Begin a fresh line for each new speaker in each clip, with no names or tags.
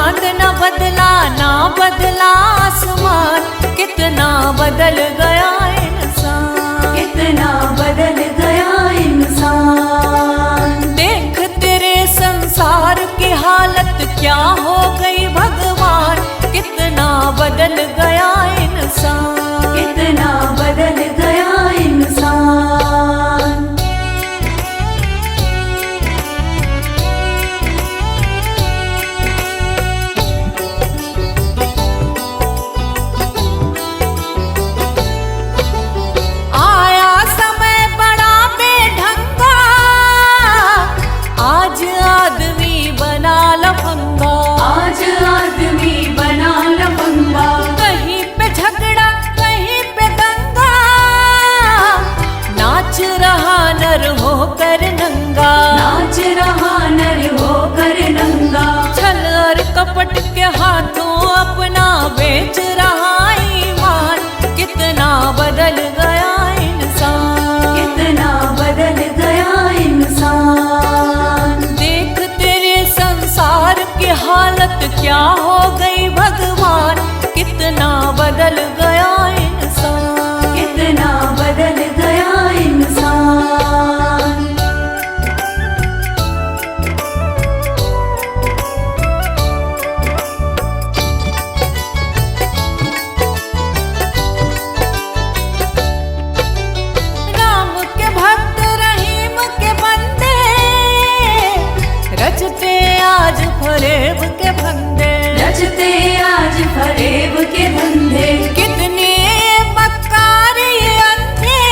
चांद न बदला ना बदला आसमान, कितना बदल गया इंसान,
कितना बदल गया इंसान।
देख तेरे संसार की हालत क्या हो गई भगवान, कितना बदल गया इंसान,
कितना बदल गया इंसान।
आया समय बड़ा बेढंगा, आज आदमी बना लफंगा,
आज आदमी बना लफंगा।
कहीं पे झगड़ा कहीं पे दंगा, नाच रहा नर होकर नंगा,
नाच रहा नर होकर नंगा।
छल और कपट के हाथों अपना बेच रहा ईमान, कितना बदल गया इंसान,
कितना बदल गया इंसान।
देख तेरे संसार की हालत क्या हो गई भगवान, कितना बदल गया इंसान,
कितना बदल गया इंसान।
राम के भक्त रहीम के बंदे, रचते आज फरेब के फंदे,
रचते आज फरेब के धंधे।
कितने मक्कार ये अंधे,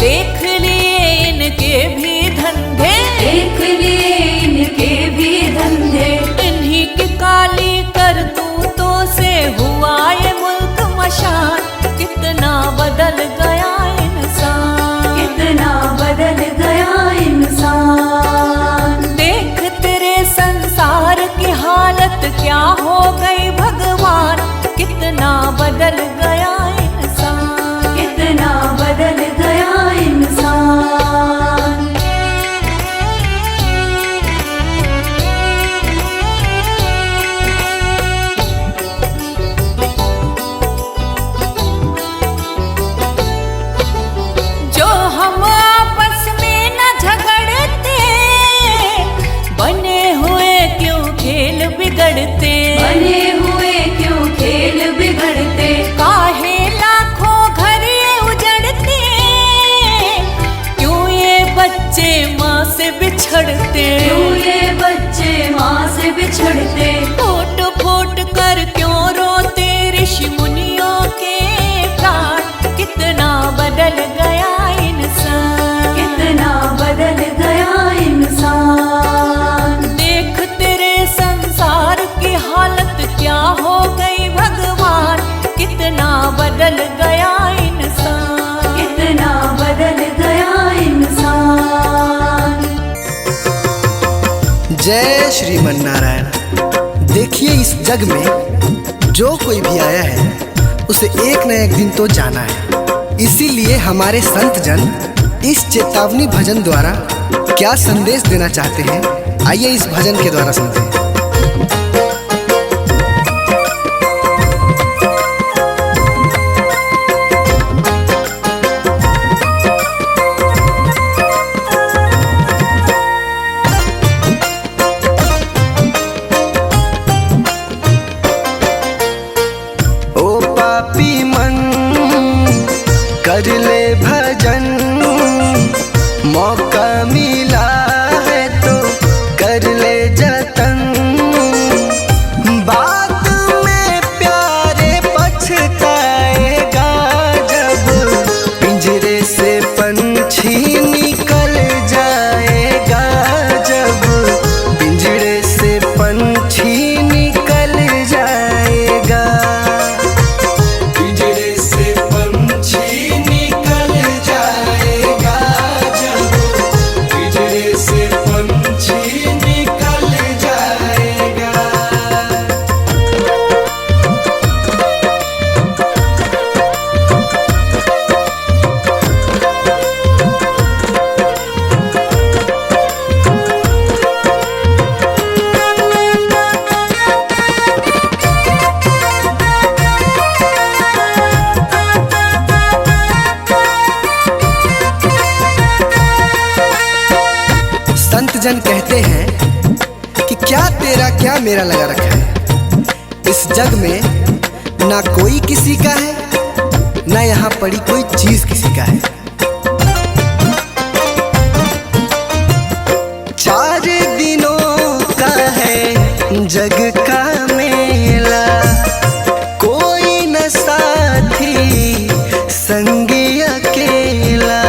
देख लिए इनके भी धंधे,
देख लिए इनके भी धंधे।
इन्हीं की काली करतूतों से हुआ ये मुल्क मशान, कितना बदल गया इंसान,
कितना बदल गया इंसान।
देख तेरे संसार की हालत क्या हो गई भगवान, कितना बदल गया इंसान,
कितना बदल गया इंसान।
जो हम आपस में न झगड़ते, बने हुए क्यों खेल बिगड़ते,
बने हुए क्यों खेल बिगड़ते।
काहे लाखों घर ये उजड़ते, क्यों ये बच्चे माँ से बिछड़ते,
क्यों ये बच्चे माँ से बिछड़ते।
फूट फूट कर क्यों रोते ऋषि मुनियों के प्राण, कितना बदल गया इंसान,
कितना बदल गया इंसान।
देख तेरे संसार की हालत क्या हो गई भगवान, कितना बदल गया इंसान,
कितना बदल गया इंसान।
जय श्रीमन नारायण। देखिए इस जग में जो कोई भी आया है उसे एक न एक दिन तो जाना है, इसीलिए हमारे संत जन इस चेतावनी भजन द्वारा क्या संदेश देना चाहते हैं, आइए इस भजन के द्वारा सुनते हैं। ओ पापी मन कर ले भजन, मौका मिला है तो कर ले जतन। बाद में प्यारे पछताएगा जब पिंजरे से पंछी निकल जाएगा, जब पिंजरे से पंछी निकल जाएगा, पिंजरे से पंछी निकल मेरा लगा रखा है। इस जग में ना कोई किसी का है, ना यहाँ पड़ी कोई चीज किसी का है। 4 दिनों का है जग का मेला, कोई न साथी संगी अकेला।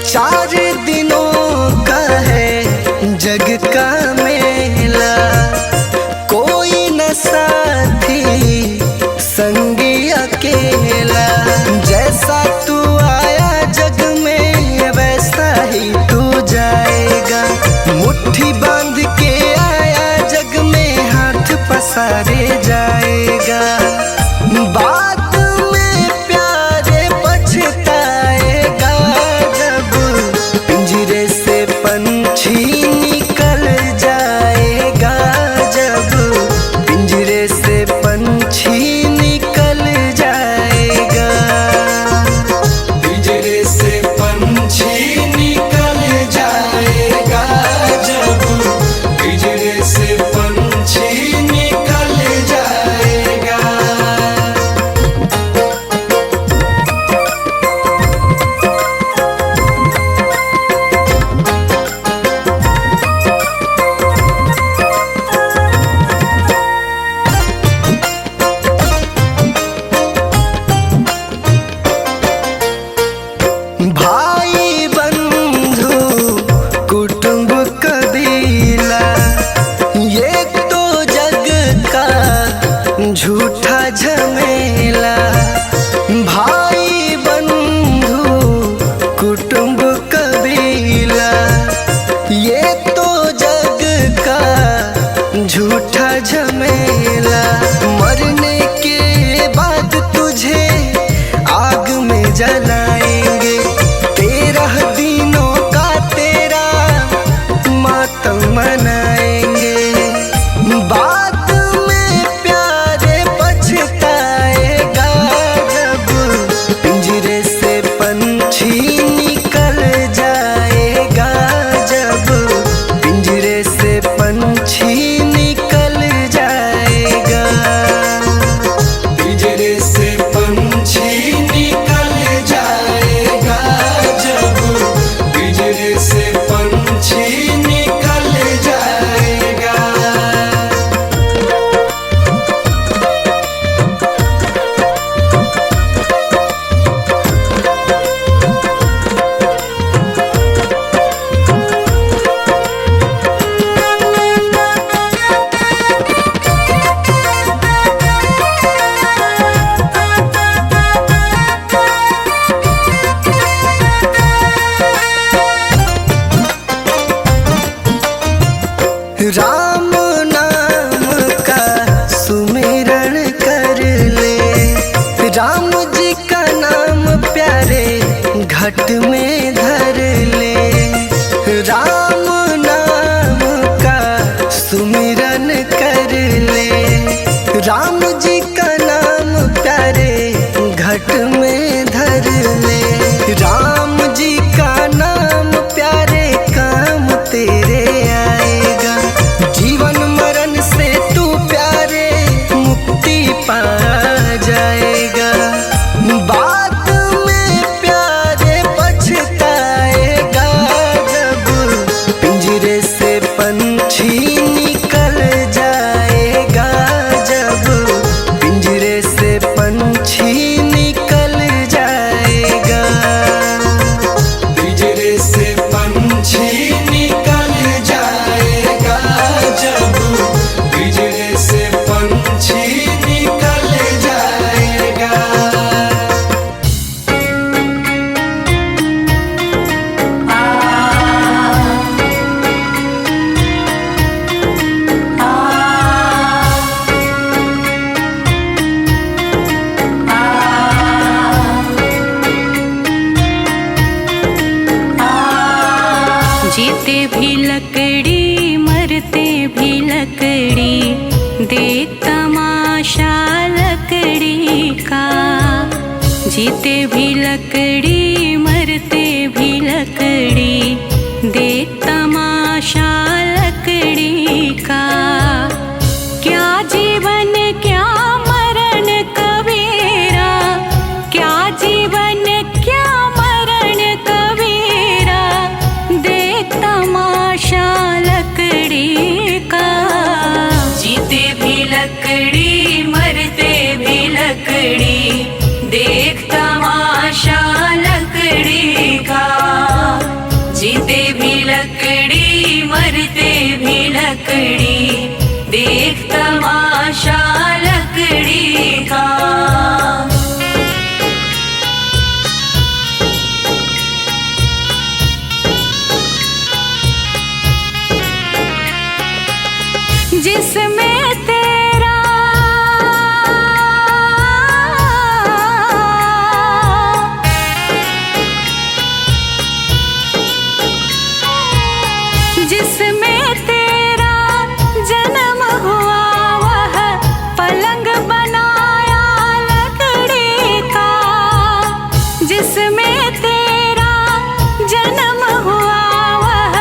4 दिनों का है जग का मेला, कोई न साथी संगी अकेला। जैसा तू आया जग में वैसा ही तू जाएगा, मुट्ठी बांध के आया जग में हाथ पसारे जाएगा। बाद में प्यारे पछताएगा, जब पिंजरे से पंछी निकल जाएगा, जब पिंजरे से पंछी निकल जाएगा। पिंजरे से पंछी निकल जाएगा, जब पिंजरे से पंछी निकल जाएगा। भाई बंधु कुटुंब कबीला, ये तो जग का झूठा झमेला। भाई बंधु कुटुंब कबीला, ये तो जग का झूठा झमेला। मरने के बाद तुझे आग में जलाएंगे, 13 दिनों का तेरा मातम मनाएंगे। बाद में प्यारे पछताएगा, जब पिंजरे से पंछी निकल जाएगा, जब पिंजरे से पंछी निकल जाएगा। पिंजरे से पंछी निकल जाएगा, जब पिंजरे से पंछी निकल जाएगा। राम नाम का सुमिरन कर ले, राम जी का नाम प्यारे घट में धर ले। राम नाम का सुमिरन कर ले, राम जी का नाम प्यारे घट में धर ले। राम जी का नाम प्यारे काम तेरे आएगा, जीवन मरण से तू प्यारे मुक्ति पा जाएगा। बाद में प्यारे पछताएगा, जब पिंजरे से पंछी निकल जाएगा, जब पिंजरे से पंछी निकल जाएगा। पिंजरे से पंछी निकल जाएगा, जब पिंजरे से पंछी निकल जाएगा।
जीते भी लकड़ी मरते भी लकड़ी, देख तमाशा लकड़ी का। जीते भी लकड़ी मरते भी लकड़ी, देख तमाशा लकड़ी का। लकड़ी देख तमाशा लकड़ी का।
जिसमें तेरा जन्म हुआ वह पलंग बनाया लकड़ी का। जिसमें तेरा जन्म हुआ वह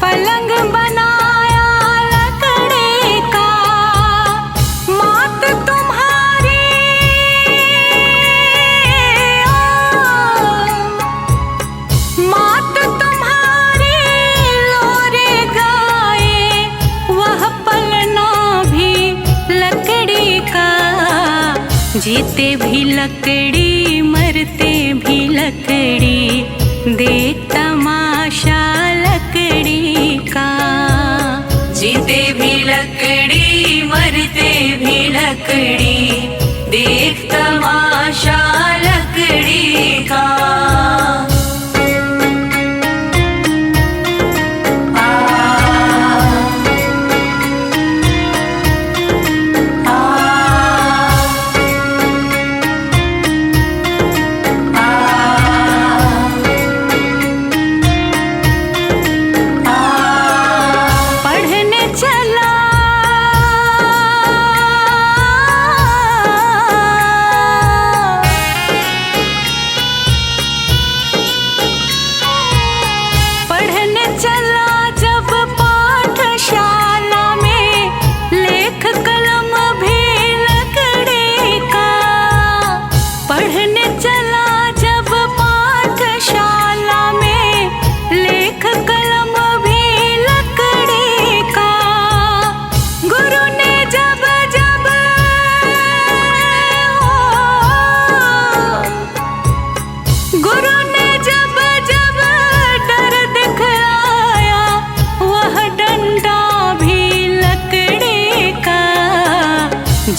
पलंग बनाया लकड़ी का। मात तुम्हारी मात तुम्हारी लोरे गाए वह पलना भी लकड़ी का। जीते भी लकड़ी मरते भी लकड़ी देख तमाशा लकड़ी का।
जीते भी लकड़ी मरते भी लकड़ी देख तमाशा लकड़ी का।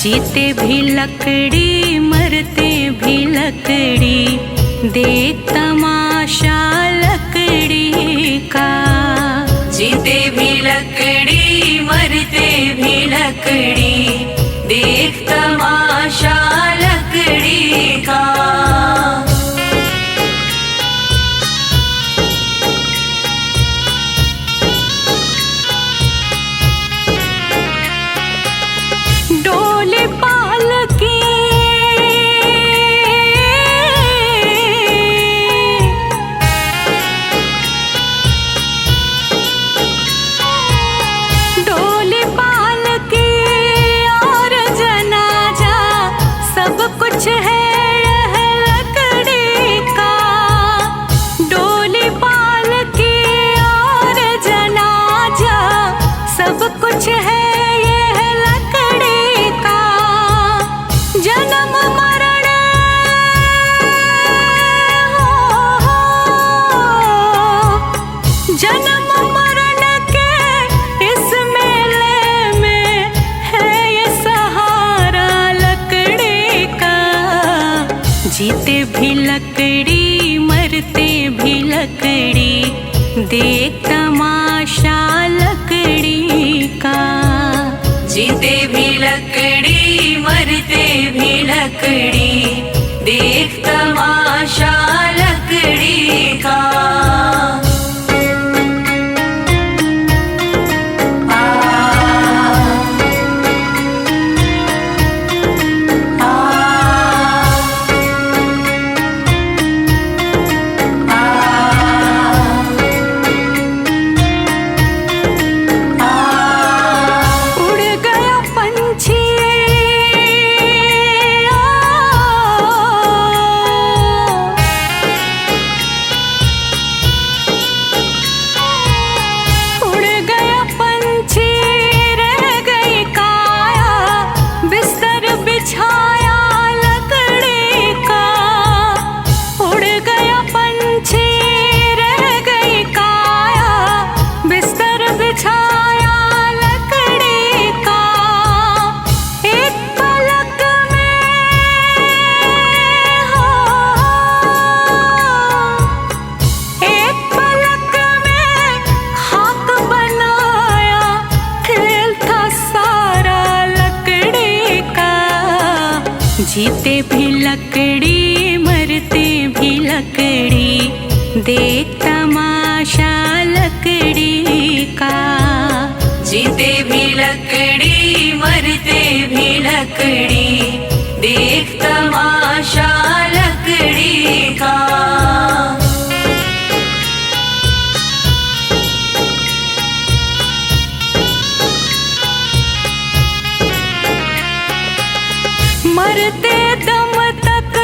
जीते भी लकड़ी मरते भी लकड़ी देख तमाशा लकड़ी का।
जीते भी लकड़ी मरते भी लकड़ी देख तमाशा लकड़ी का।
जीते भी लकड़ी मरते भी लकड़ी देख तमाशा लकड़ी का।
जीते भी लकड़ी मरते भी लकड़ी देख तमाशा लकड़ी का। जीते भी लकड़ी मरते भी लकड़ी, देख तमाशा लकड़ी का। जीते भी लकड़ी मरते भी लकड़ी, देख तमाशा लकड़ी का। मरते दम तक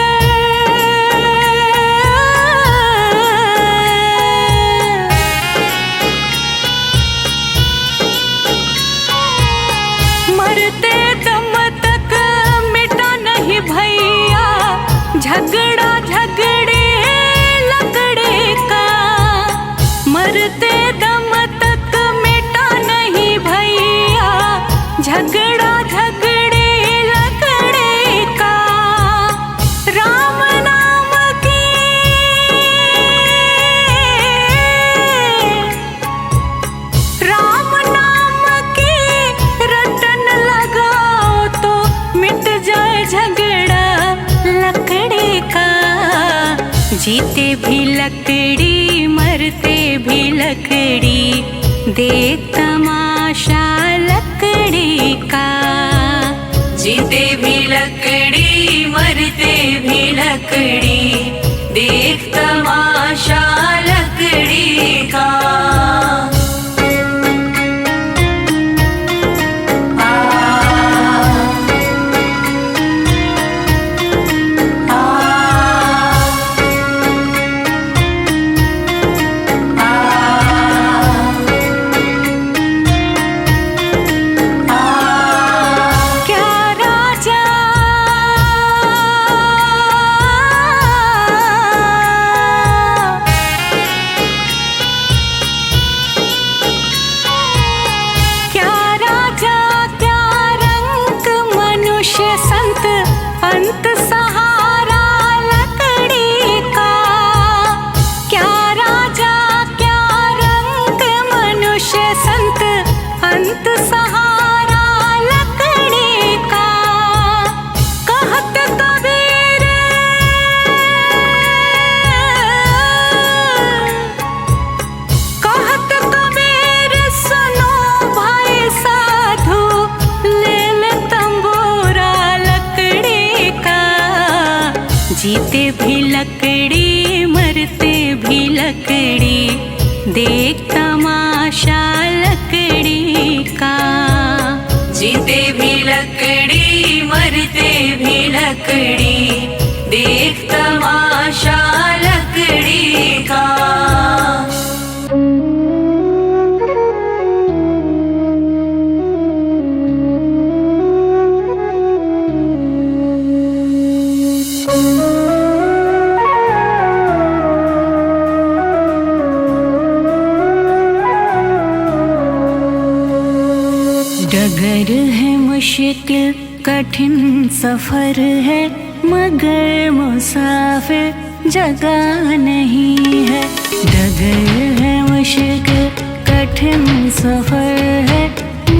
मरते दम तक मिटा नहीं भैया झगड़ा झगड़े लकड़े का। मरते दम तक मिटा नहीं भैया झगड़ा झगड़े लकड़े का। राम नाम की राम नाम की रटन लगाओ तो मिट जाए झगड़ा लकड़े का। जीते भी लकड़ी मरते भी लकड़ी, देख तमाशा लकड़ी का। जीते भी लकड़ी मरते भी लकड़ी, देख तमाशा लकड़ी का। अंत सहारा लकड़ी का। क्या राजा क्या रंग मनुष्य संत, अंत सहारा लकड़ी का। कहत कबीर कहत कबीर सुनो भाई साधु, ले ले तंबूरा लकड़ी का। जीते भी लकड़ी मरते भी लकड़ी, देख तमाशा लकड़ी का। जीते भी लकड़ी मरते भी लकड़ी, देख तमाशा लकड़ी का। डगर है मुश्किल कठिन सफर है, मगर मुसाफिर जगह नहीं है। डगर है मुश्किल कठिन सफर है,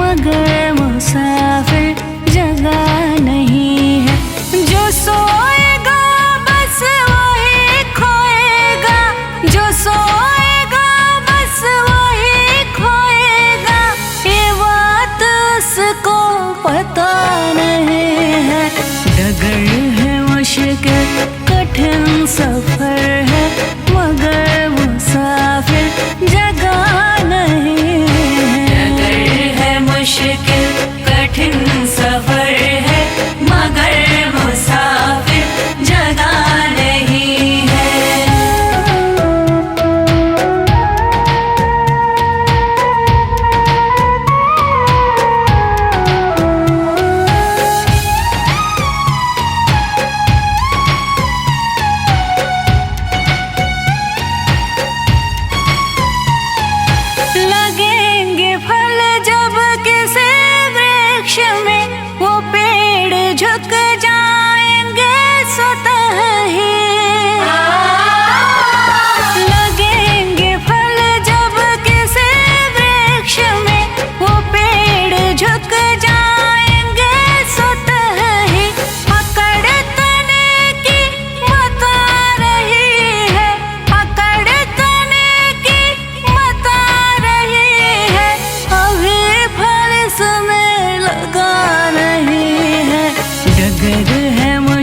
मगर मुसाफिर जगह नहीं है। जो सोएगा बस वही खोएगा, जो सोएगा बस वही खोएगा, ये बात उसको पता नहीं है। डगर है मुश्किल कठिन सफर है, मगर मुसाफिर जगह नहीं है। डगर है मुश्किल कठिन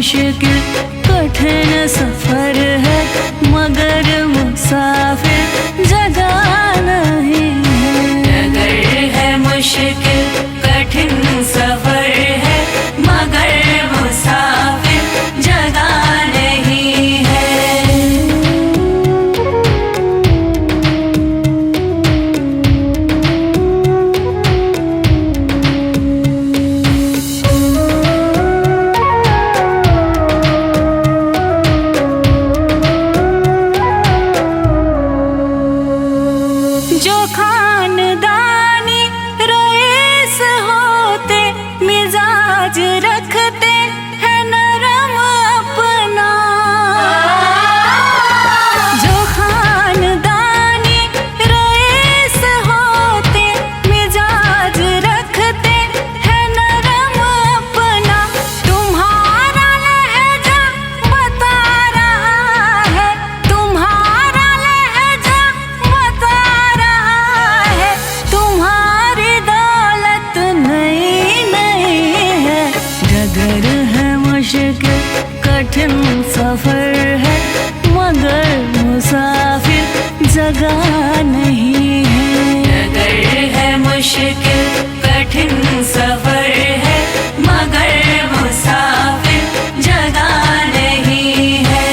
मुश्किल कठिन सफर है, मगर मुसाफिर जगह नहीं है।
डगर है मुश्किल कठिन सफर है, मगर मुसाफिर जगह नहीं है।
जो खानदानी रईस होते, मिजाज रखते हैं नरम अपना। जो खानदानी रईस होते, मिजाज रखते हैं नरम अपना। तुम्हारा लहजा बता रहा है, तुम्हारा लहजा बता रहा है, तुम्हारी दौलत नई नई है। डगर है मुश्किल कठिन सफर है, मगर मुसाफिर जगह नहीं है।
डगर है मुश्किल कठिन सफर है, मगर मुसाफिर जगह नहीं है।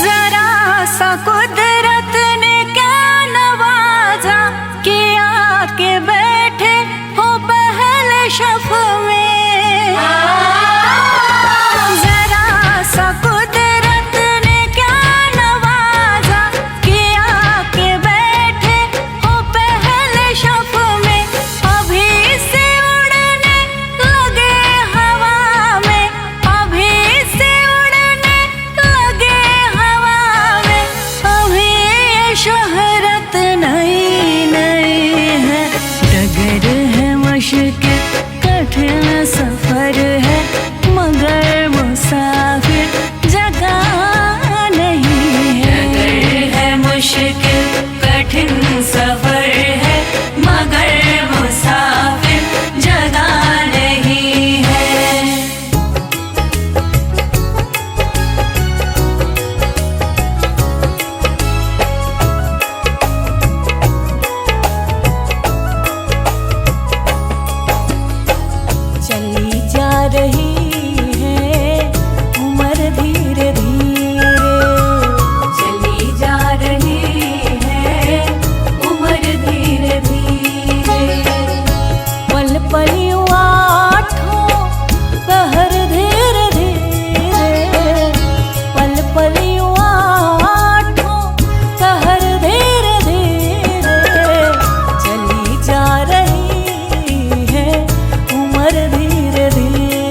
जरा सा कुदरत ने क्या नवाजा, किया के बैठे हो पहले शफ में। जरा सा कुदरत ने क्या नवाजा, किया के बैठे हो पहले शफ में। अभी से उड़ने लगे हवा में, अभी से उड़ने लगे हवा में। अभी ये शोहरत नई नई है। डगर है मुश्किल कठिन सफर है, मगर मुसाफिर जगह नहीं है।
डगर है मुश्किल कठिन सफर है, मगर मुसाफिर जगह नहीं है।
चली जा रही है उम्र धीरे धीरे,
चली जा रही है उम्र धीरे धीरे।
पल पल यूं आठों पहर धीरे धीरे, पल पल यूं आठों पहर धीरे धीरे। चली जा रही है उम्र धीरे धीरे,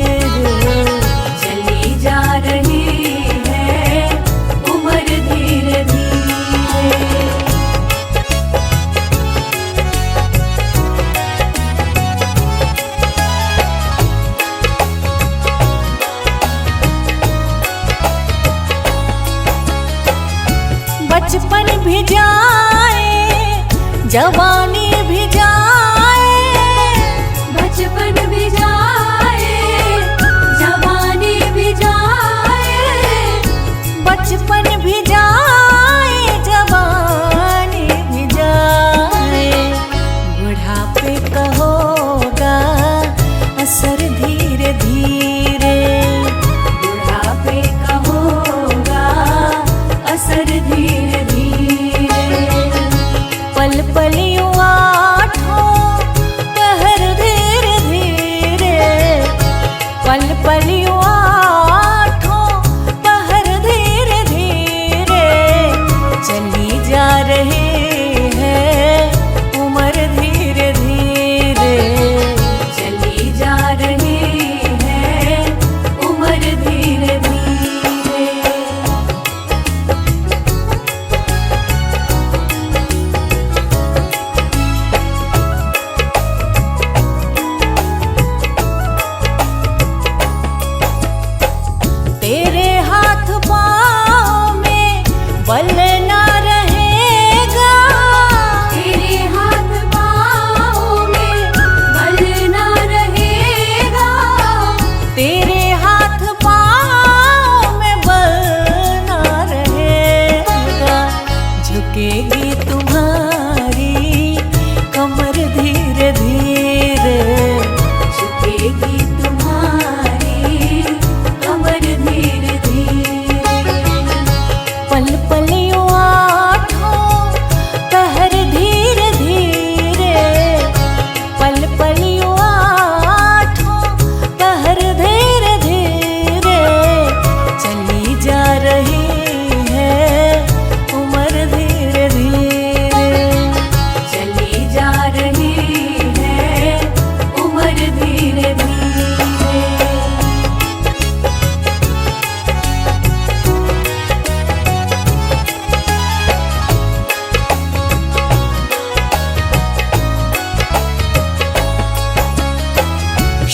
चली जा रही है उम्र धीरे धीरे।
बचपन भी जाए, जवानी भी जाए,
बचपन भी जाए, जवानी भी जाए।
बचपन भी जाए, जवानी भी जाए। बुढ़ापे का होगा असर धीरे धीरे,
बुढ़ापे का होगा असर धीरे धीरे।
पल पल यूं आठों पहर धीरे धीरे, पल पल यूं आठों पहर धीरे धीरे। चली जा रही है उम्र धीरे धीरे,
चली जा रही है उम्र धीरे धीरे।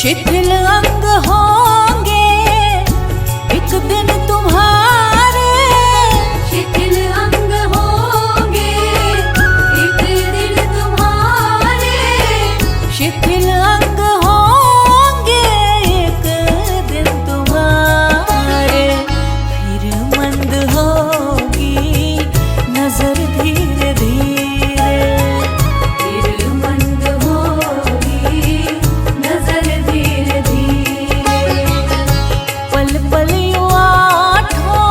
शिथिल अंग होंगे एक दिन तुम्हारे,
शिथिल अंग होंगे एक दिन तुम्हारे,
शिथिल अंग होंगे एक दिन तुम्हारे। फिर मंद होगी नजर धीरे धीरे,
फिर मंद होगी नजर धीरे धीरे।
पल पल यूं आठों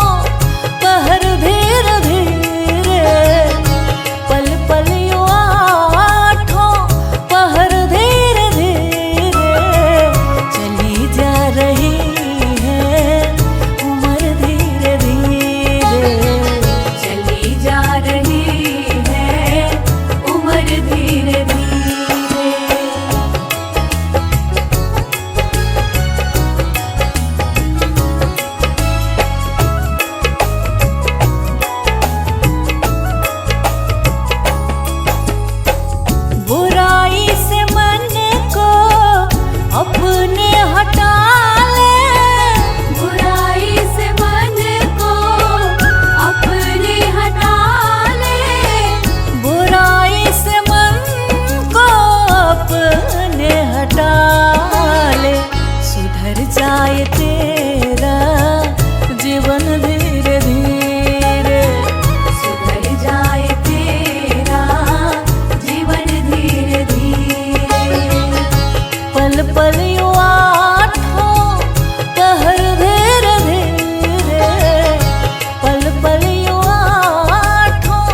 पहर धीरे धीरे, पल पल यूं आठों पहर धीरे धीरे। चली जा रही है उम्र धीरे धीरे,
चली जा रही है उम्र धीरे धीरे।
बुराई से मन को अपने हटा ले,
बुराई से मन को अपने हटा ले,
बुराई से मन को अपने हटा ले। सुधर जाए तेरा जीवन धीरे धीरे,
सुधर जाए तेरा जीवन धीरे धीरे।
पल पल यूं आठों पहर धीरे धीरे, पल पल यूं आठों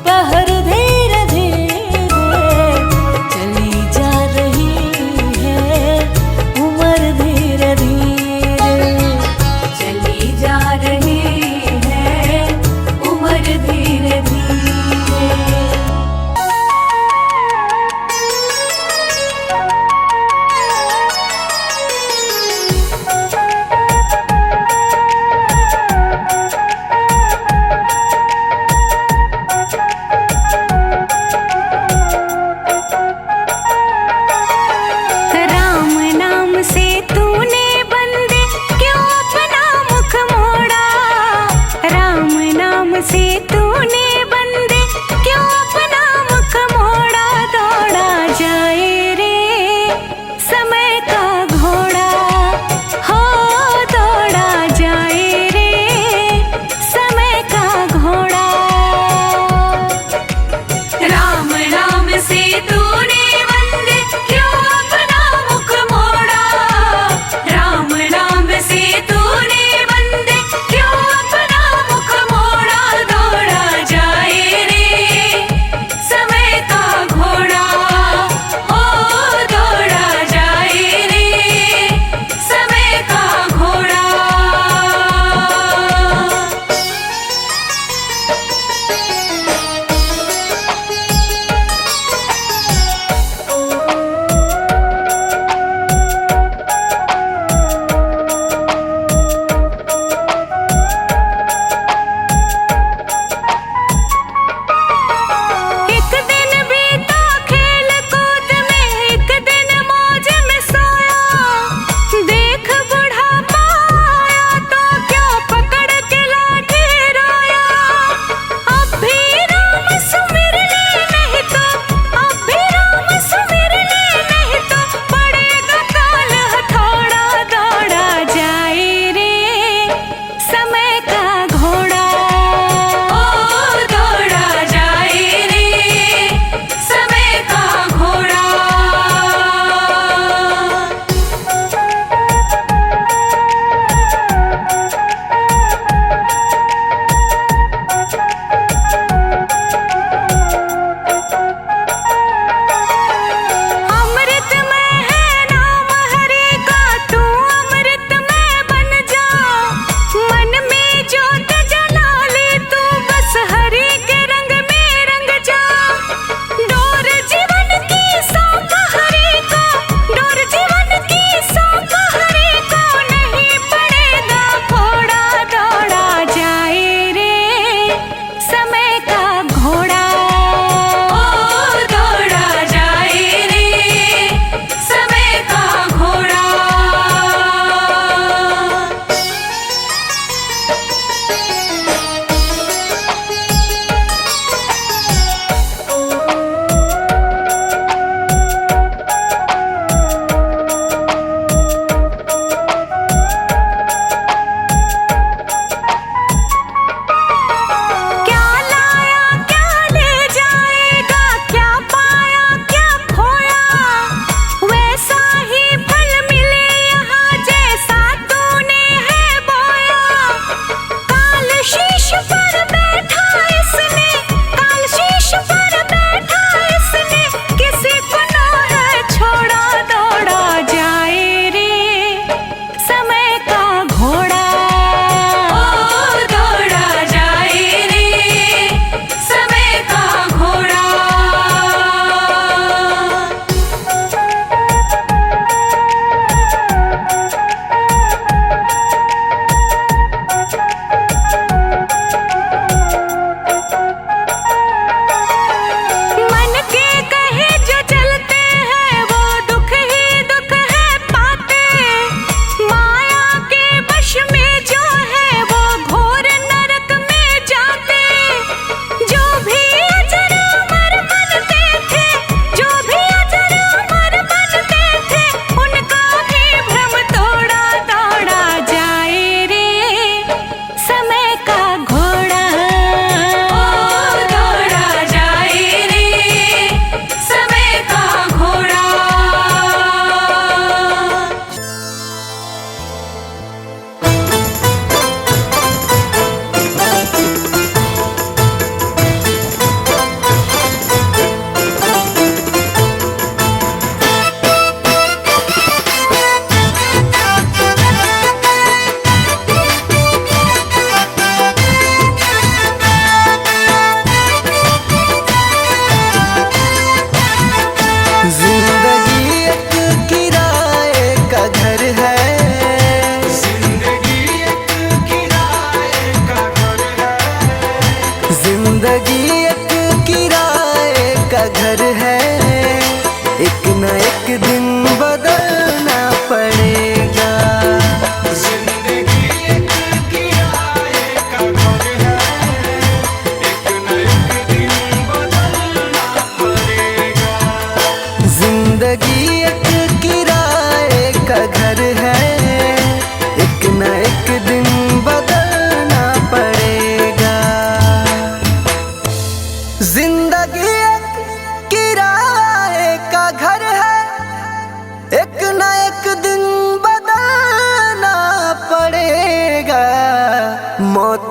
पहर धीरे धीरे। चली जा रही है उम्र धीरे धीरे,
चली जा रही है उम्र धीरे धीरे।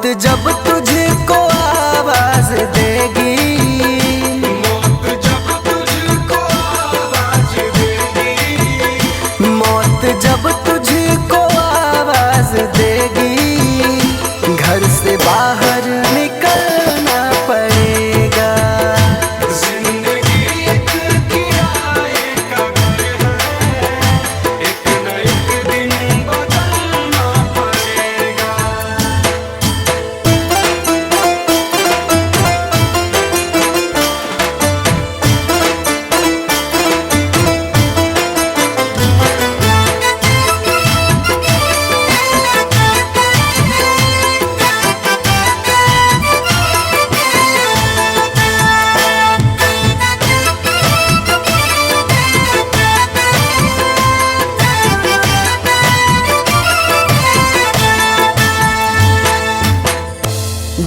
जब तुझको आवाज देगी,
मौत जब तुझको आवाज देगी,
मौत जब तुझको आवाज देगी, घर से बाहर निकलना पड़ेगा।
जिंदगी एक किराए का घर है, एक न एक दिन बदलना पड़ेगा।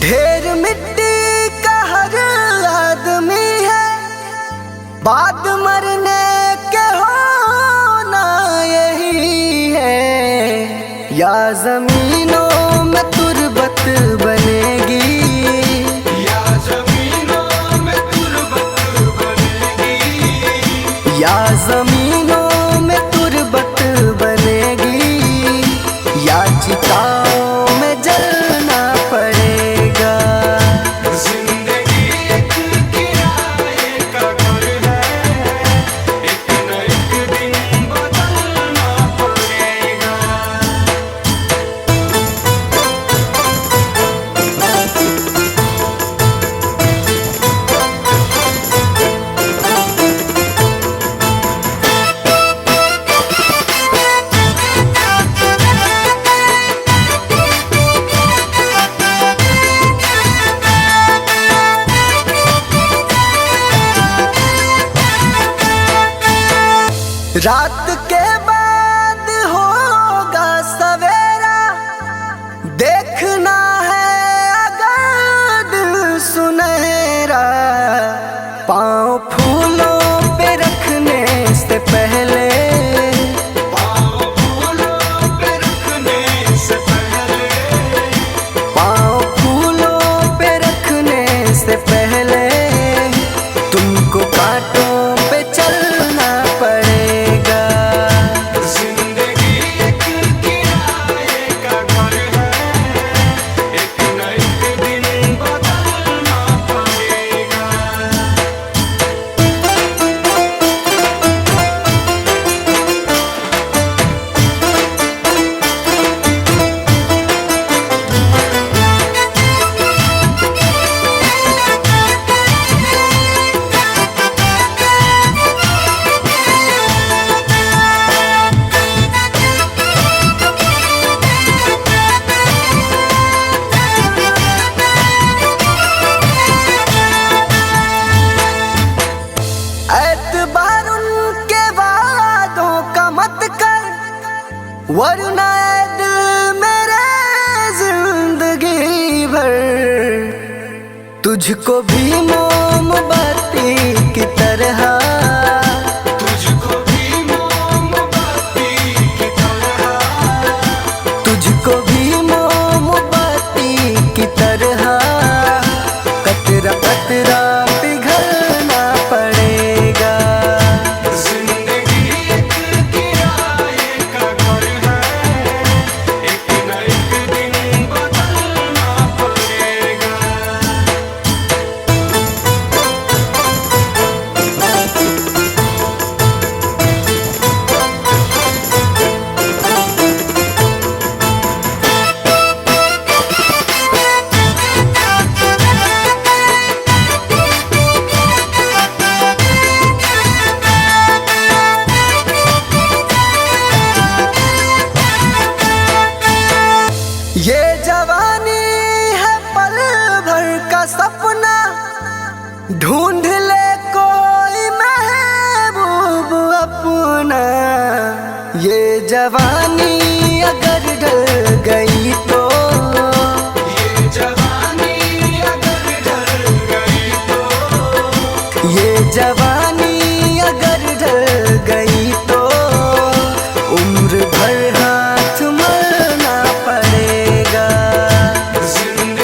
ढेर मिट्टी का हर आदमी है, बाद मरने के होना यही है। या जमीनों में तुरबत बनेगी,
या जमीनों में तुरबत बनेगी,
या जमीनों में तुरबत बनेगी, या चिताओं में जलना पड़ेगा।
जिंदगी एक किराए का घर है, एक न एक दिन बदलना पड़ेगा।
रात के बाद होगा सवेरा, देखना है अगर दिल सुनहरा। पाँव फूलों पे रखने से पहले,
पाँव फूलों पे रखने से पहले,
पाँव फूलों पे रखने से पहले, तुमको कांटों पे चलना पड़ेगा।
जिंदगी एक किराए का घर है, एक न एक दिन बदलना पड़ेगा।
एतबार उनके वादों का मत कर, वरना ऐ दिल मेरे जिंदगी भर तुझको भी मोमबत्ती की तरह,
तुझको भी मोमबत्ती की तरह,
तुझको भी मोमबत्ती की तरह, कतरा कतरा पिघलना पड़ेगा।
जिंदगी एक किराए का घर है, एक न एक दिन बदलना पड़ेगा।
ये जवानी है पल भर का सपना, ढूंढ ले कोई महबूब अपना। ये जवानी अगर ढल गई तो,
ये जवानी अगर ढल गई तो,
ये जवानी अगर ढल गई तो, उम्र भर हाथ मलना पड़ेगा।
जिंदगी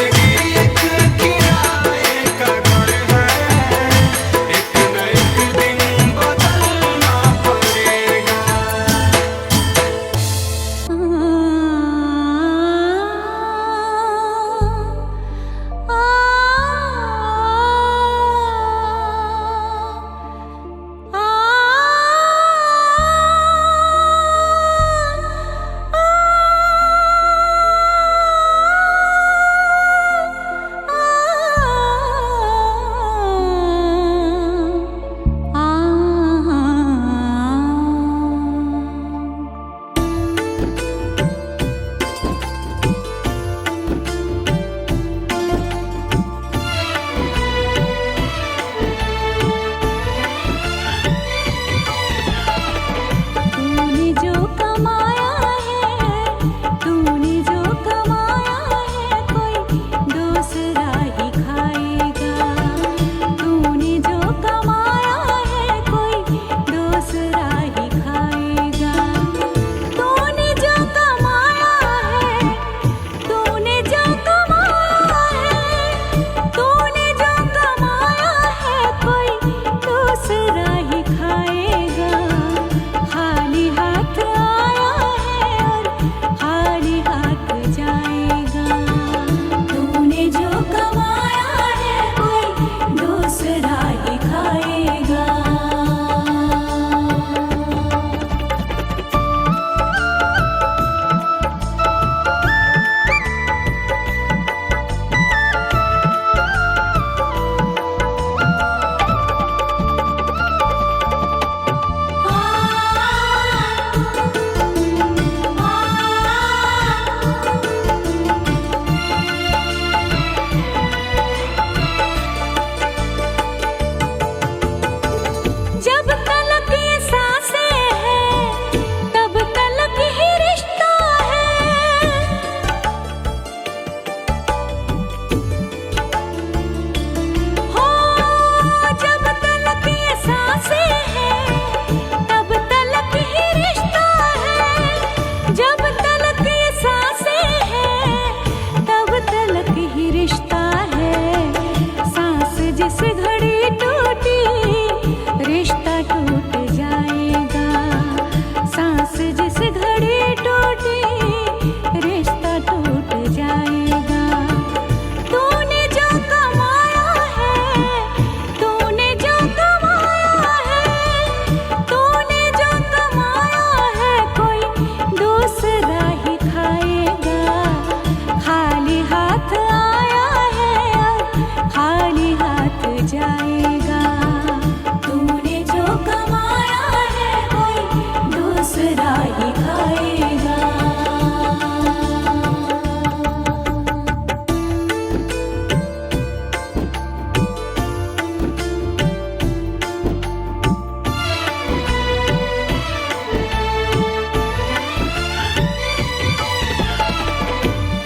दूसरा ही खाएगा।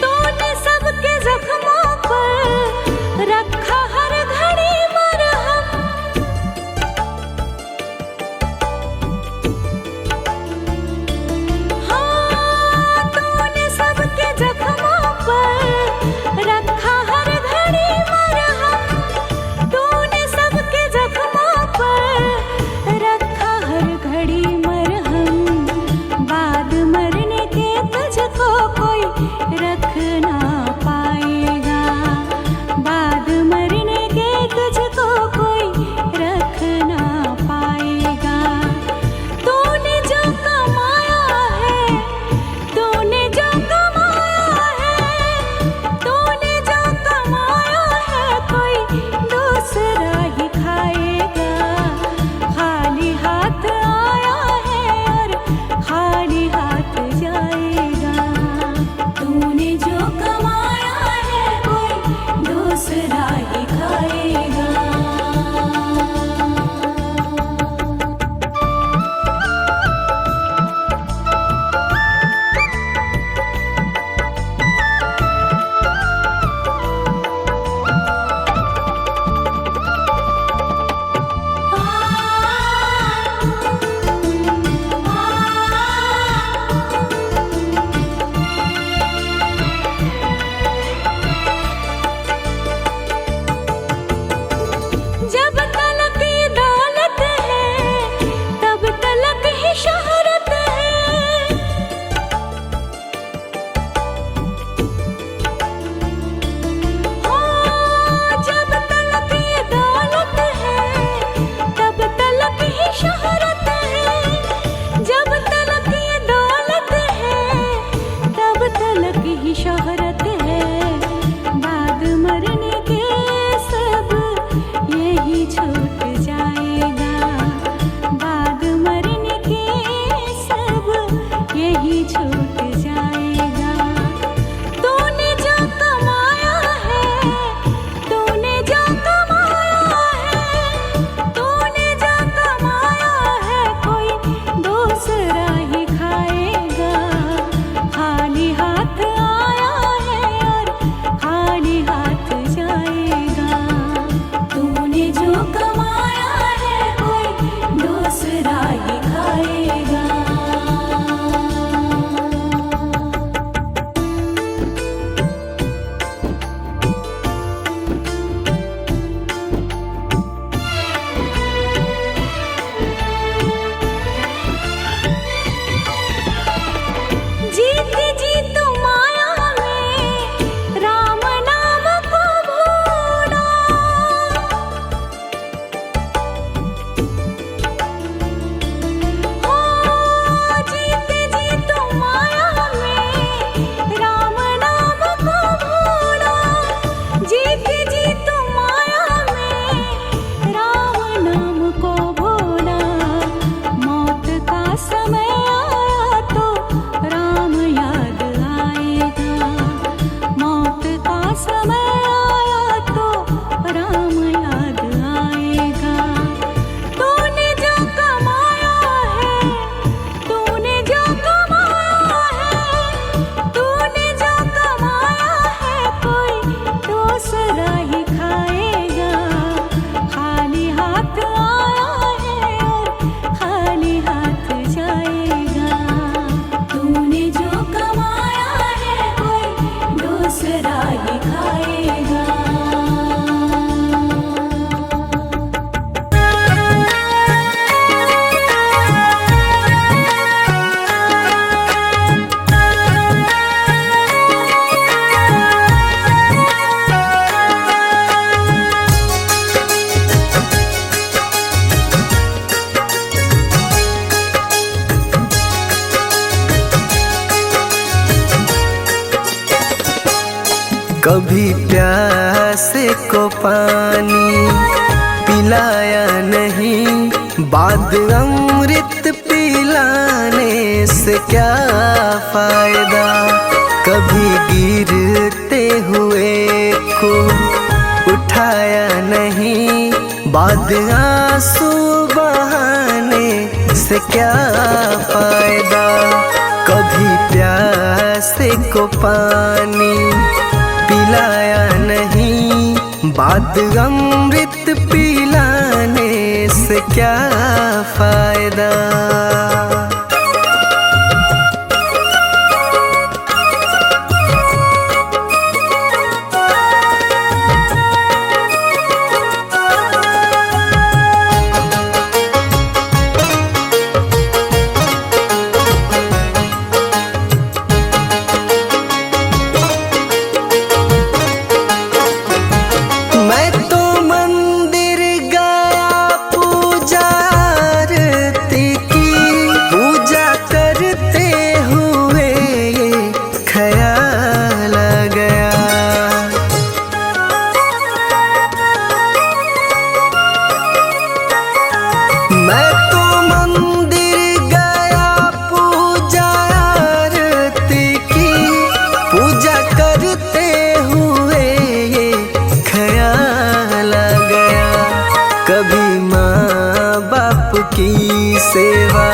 तूने सबके जख्मों पर रखा हर घड़ी मरहम, हाँ तूने सबके जख्मों पर रखा हर घड़ी मरहम, तूने सबके जख्मों पर रखा हर घड़ी मरहम। बाद मरने के तुझको कोई रख ना पाएगा, बाद मरने के तुझको कोई रख ना पाएगा। तूने जो कमाया है, तूने जो कमाया है, तूने जो कमाया है कोई दूसरा ही खाएगा। खाली हाथ आया है और खाली हाथ जाएगा।
तूने जो कमाया है कोई दूसरा ही खाएगा।
जब तलक ये दौलत है तब तलक ही शोहरत है, हो जब तलक ये दौलत है तब तलक ही शोहरत है, जब तलक ये दौलत है तब तलक ही शोहरत है। बाद मरने के सब यही छूट जाएगा, बाद मरने के सब यही छूट जाएगा। तूने जो कमाया है, तूने जो कमाया है, तूने जो कमाया है कोई दूसरा ही खाएगा। खाली हाथ आया है और खाली हाथ जाएगा।
तूने जो कमाया है कोई दूसरा ही खाएगा।
जीती जी तू माया में राम नाम को भूला, हो जीती जी तू माया में राम नाम को भूला, जीती जी तू माया में राम नाम को भूला। मौत का समय आया तो राम याद आएगा, मौत का समय आया तो राम याद आएगा। तूने जो कमाया है, तूने जो कमाया है, तूने जो कमाया है कोई दूसरा ही खाएगा। खाली हाथ आया है और खाली हाथ जाएगा।
तूने जो कमाया है कोई दूसरा ही खाएगा।
कभी प्यासे को पानी पिलाया नहीं, बाद अमृत पिलाने से क्या फायदा। कभी गिरते हुए को उठाया नहीं, बाद आंसू बहाने से क्या फायदा। कभी प्यासे को पानी पिलाया नहीं, बाद अमृत पिलाने से क्या फायदा। मैं तो मंदिर गया पूजा आरती की, पूजा करते हुए ये ख्याल आ गया। मैं तो मंदिर गया पूजा आरती की, पूजा करते हुए ये ख्याल आ गया। कभी माँ बाप की सेवा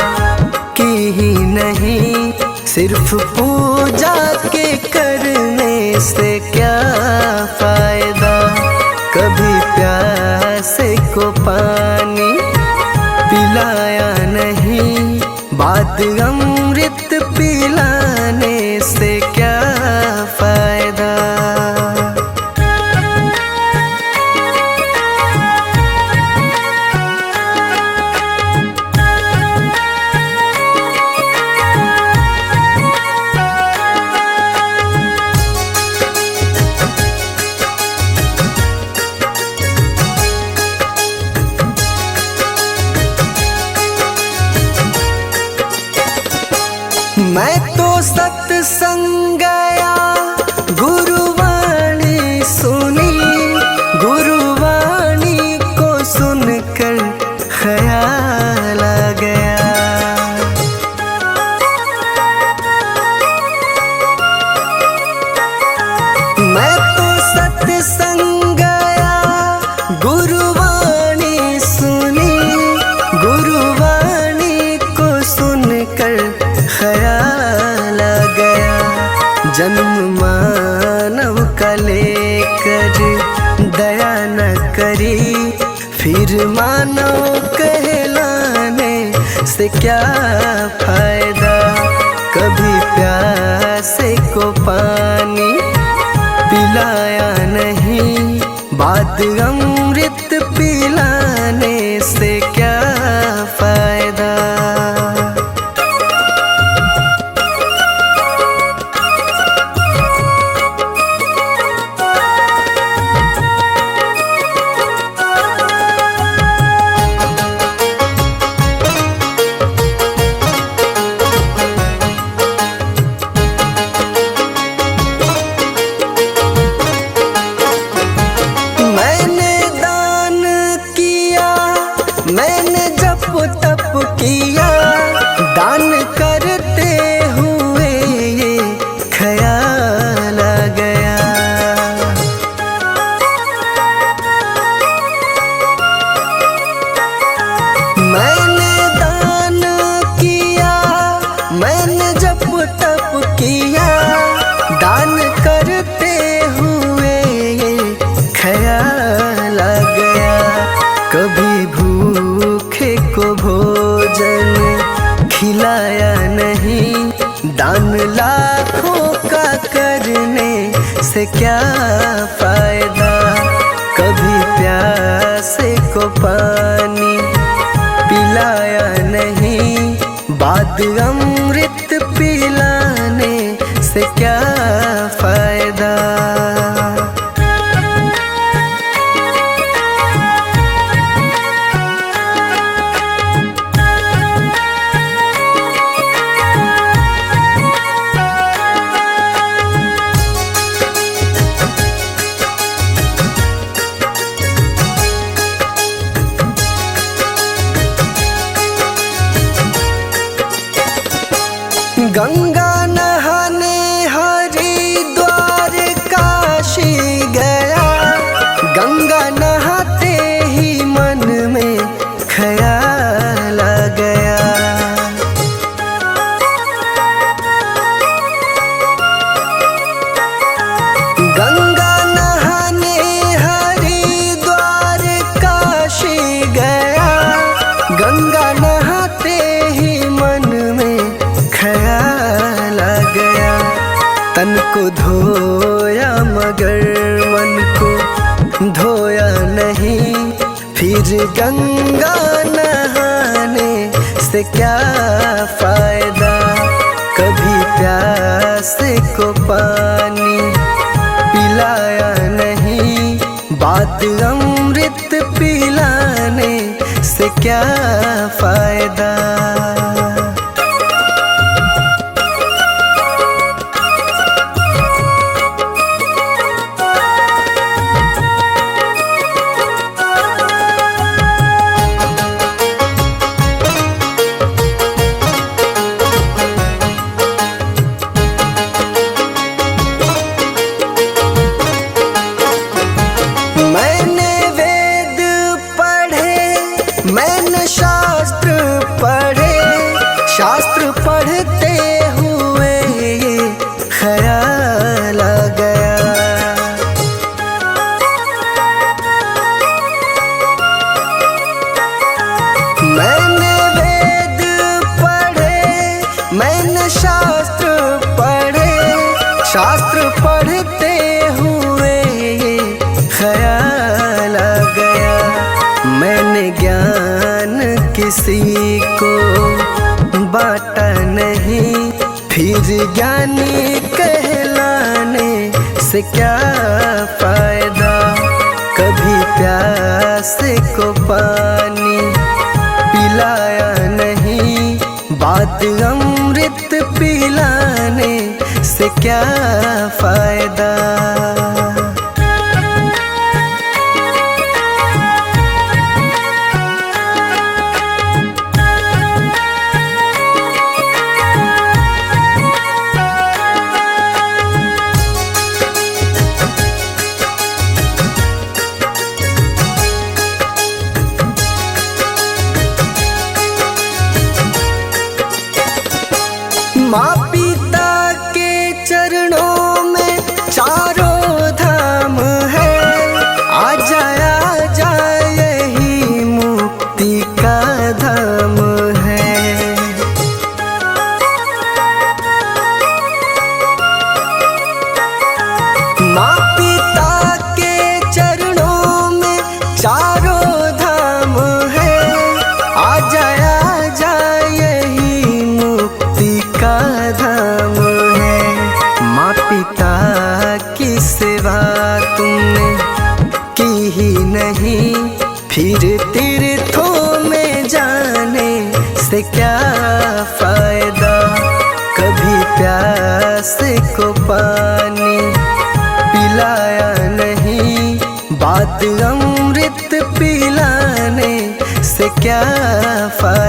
की ही नहीं, सिर्फ पूजा के करने से क्या फायदा। कभी प्यासे को पानी पिलाया नहीं, बाद अमृत पिलाने से क्या फायदा। मैं तो सत्संग गया, गुरुवाणी सुनी, गुरुवाणी को सुनकर ख्याल आ गया। मैं तो सत्संग गया, गुरुवाणी सुनी, गुरुवाणी को सुनकर ख्याल आ गया। जन्म मानव का लेकर दया न करी, फिर मानव कहलाने से क्या फायदा। कभी प्यासे को पानी पिलाया नहीं, बाद अमृत पिलाने से क्या फायदा। मैंने दान किया, मैंने जप तप किया, दान करते हुए ये ख्याल आ गया। मैंने दान किया, मैंने जप तप किया, दान करते हुए ये ख्याल आ गया। कभी भूखे को भोजन खिलाया नहीं, दान लाखों का करने से क्या फायदा। कभी प्यासे को पानी पिलाया नहीं, बाद अमृत पिलाने से क्या फायदा। गंगा नहाने हरिद्वार काशी गया, गंगा नहाते ही मन में ख्याल आ गया। गंगा नहाने हरिद्वार काशी गया, गंगा नहाते ही मन में ख्याल आ गया। तन को धोया मगर मन को धोया नहीं, फिर गंगा नहाने से क्या फायदा। कभी प्यासे को पानी पिलाया नहीं, बात अमृत पिलाने से क्या फायदा। मैंने वेद पढ़े, मैंने शास्त्र पढ़े, शास्त्र पढ़ते हुए ये ख्याल आ गया। मैंने वेद पढ़े, मैंने शास्त्र पढ़े, शास्त्र पढ़ते हुए ये ख्याल आ गया। मैंने ज्ञान किसी को बांटा नहीं, फिर ज्ञानी कहलाने से क्या फायदा। कभी प्यासे को पानी पिलाया नहीं, बात अमृत पिलाने से क्या फायदा। माँ पिता के चरणों में चारों धाम है, आ जा यही मुक्ति का धाम है। माँ पिता के चरणों में चारों धाम है, आ जा यही मुक्ति का धाम है। माँ पिता की सेवा तुमने की ही नहीं, फिर तीर्थों में जाने से क्या फायदा। कभी प्यासे को पानी पिलाया नहीं, बात अमृत पिलाने से क्या फायदा।